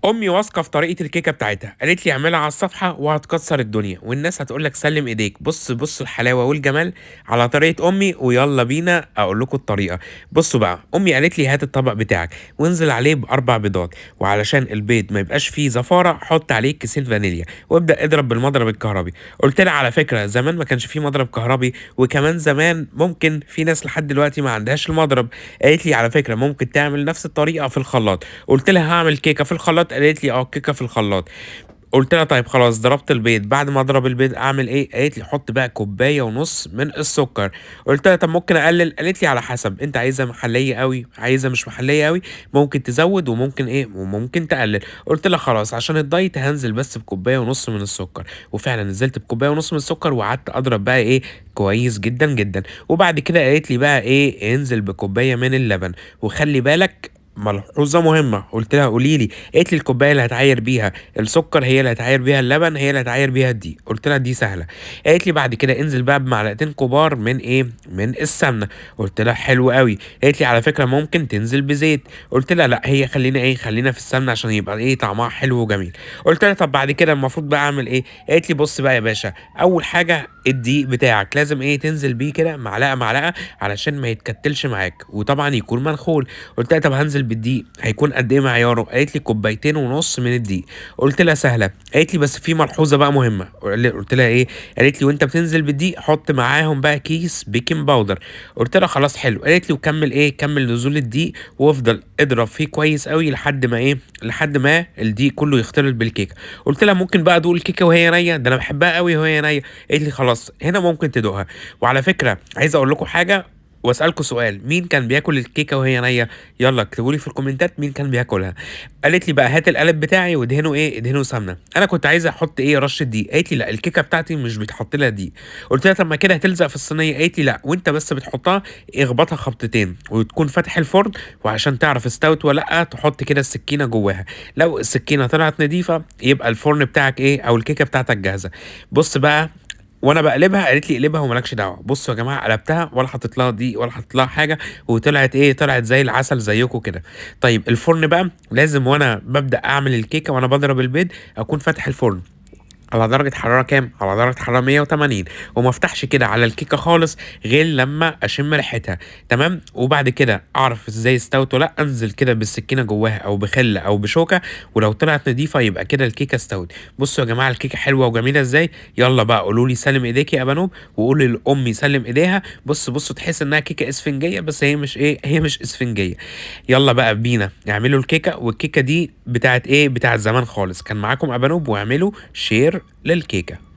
امي واثقه في طريقه الكيكه بتاعتها، قالت لي اعملها على الصفحه وهتكسر الدنيا والناس هتقول لك سلم ايديك. بص بص الحلاوه والجمال على طريقه امي، ويلا بينا اقول لكم الطريقه. بصوا بقى، امي قالت لي هات الطبق بتاعك وانزل عليه باربع بيضات، وعلشان البيض ما يبقاش فيه زفاره حط عليه كيسين فانيليا وابدا اضرب بالمضرب الكهربي. قلت لها على فكره زمان ما كانش فيه مضرب كهربي، وكمان زمان ممكن في ناس لحد دلوقتي ما عندهاش المضرب. قالت لي على فكره ممكن تعمل نفس الطريقه في الخلاط. قلت لها هاعمل كيكة في الخلاط، قالت لي كيكة في الخلاط. قُلت لها طيب خلاص ضربت البيض، بعد ما أضرب البيض أعمل إيه؟ قالت لي حُط بقى كوباية ونُص من السكر. قُلت لها طب ممكن أقلل؟ قالت لي على حسب، أنت عايزها محلية أوي، عايزها مش محلية أوي، ممكن تزوّد وممكن إيه، وممكن تقلل. قُلت لها خلاص عشان الدايت هانزل بس بكوباية ونُص من السكر، وفعلًا نزلت بكوباية ونُص من السكر وقعدت أضرب بقى إيه، كويس جدًا، جدًا. وبعد كده قالت لي بقى إيه، انزل بكوباية من اللبن، وخلّي بالك ملحوظة مهمة. قُلت لها قولي لي، قالت لي الكوباية اللي هتعاير بيها السكر هي اللي هتعاير بيها اللبن، هي اللي هتعاير بيها الدقيق. قُلت لها دي سهلة. قالت لي بعد كده انزل بقى بمعلقتين كبار من إيه، من السمنة. قُلت لها حلو أوي. قالت لي على فكرة ممكن تنزل بزيت. قُلت لها لأ، هي خلّينا إيه، خلّينا في السمنة عشان يبقى إيه، طعمها حلو وجميل. قُلت لها طب بعد كده المفروض بقى أعمل إيه؟ قالت لي بُص بقى يا باشا، أول حاجة الدقيق بتاعك لازم إيه، تنزل بيه كده معلقة، معلقة علشان ما يتكتلش معاك، وطبعًا يكون منخول. قُلت لها طب هانزل بالدقيق هيكون قد إيه معياره؟ قالت لي كوبايتين ونُص من الدقيق. قُلت لها سهلة. قالت لي بس في ملحوظة بقى مهمة. قُلت لها إيه؟ قالت لي وأنت بتنزل بالدقيق حُط معاهم بقى كيس بيكنج باودر. قُلت لها خلاص حلو. قالت لي وكمّل إيه، كمّل نزول الدقيق وافضل اضرب فيه كويس أوي لحد ما إيه، لحد ما الدقيق كلّه يختلط بالكيكة. قُلت لها ممكن بقى أدوق الكيكة وهي نيّة؟ ده أنا باحبها أوي وهي نيّة. قالت لي خلاص هنا ممكن تدوقها. وعلى فكرة عايز أقول لكم حاجة وأسألكم سؤال، مين كان بياكل الكيكة وهي نيّة؟ يالّا اكتبوا لي في الكومنتات مين كان بياكلها. قالت لي بقى هات القالب بتاعي وادهنه إيه، ادهنه سمنة. أنا كنت عايزة أحط إيه، رشة دقيق. قالت لي لأ، الكيكة بتاعتي مش بيتحط لها دقيق. قُلت لها طب ما كده هتلزق في الصينية. قالت لي لأ، وأنت بس بتحطها اخبطها خبطتين وتكون فاتح الفرن، وعشان تعرف استوت والّا لأ تحط كده السكينة جواها. لو السكينة طلعت نضيفة يبقى الفرن بتاعك إيه، أو الكيكة بتاعتك جاهزة. بُص بقى وأنا باقلبها قالت لي اقلبها وما لكش دعوة. بُصّوا يا جماعة قلبتها ولا حطيت لها دقيق ولا حطيت لها حاجة، وطلعت إيه، طلعت زي العسل زيكم كده. طيب الفرن بقى لازم وأنا بابدأ أعمل الكيكة وأنا باضرب البيض أكون فاتح الفرن على درجة حرارة كام؟ على درجة حرارة 180، وما افتحش كده على الكيكة خالص غير لمّا أشم ريحتها. تمام، وبعد كده أعرف إزاي استوت والّا لأ، أنزل كده بالسكينة جواها أو بخل أو بشوكة، ولو طلعت نضيفة يبقى كده الكيكة استوت. بصوا يا جماعة الكيكة حلوة وجميلة إزاي. يلا بقى قولوا لي سلم إيديك يا بنوب، وقولي لأمي سلم إيديها. بصوا تحس إنها كيكة إسفنجية بس هي مش إيه، هي مش إسفنجية. يلا بقى بينا اعملوا الكيكة، والكيكة دي بتاعت إيه، بتاعت زمان خالص. كان معاكم أبانوب، واعملوا شير للكيكة.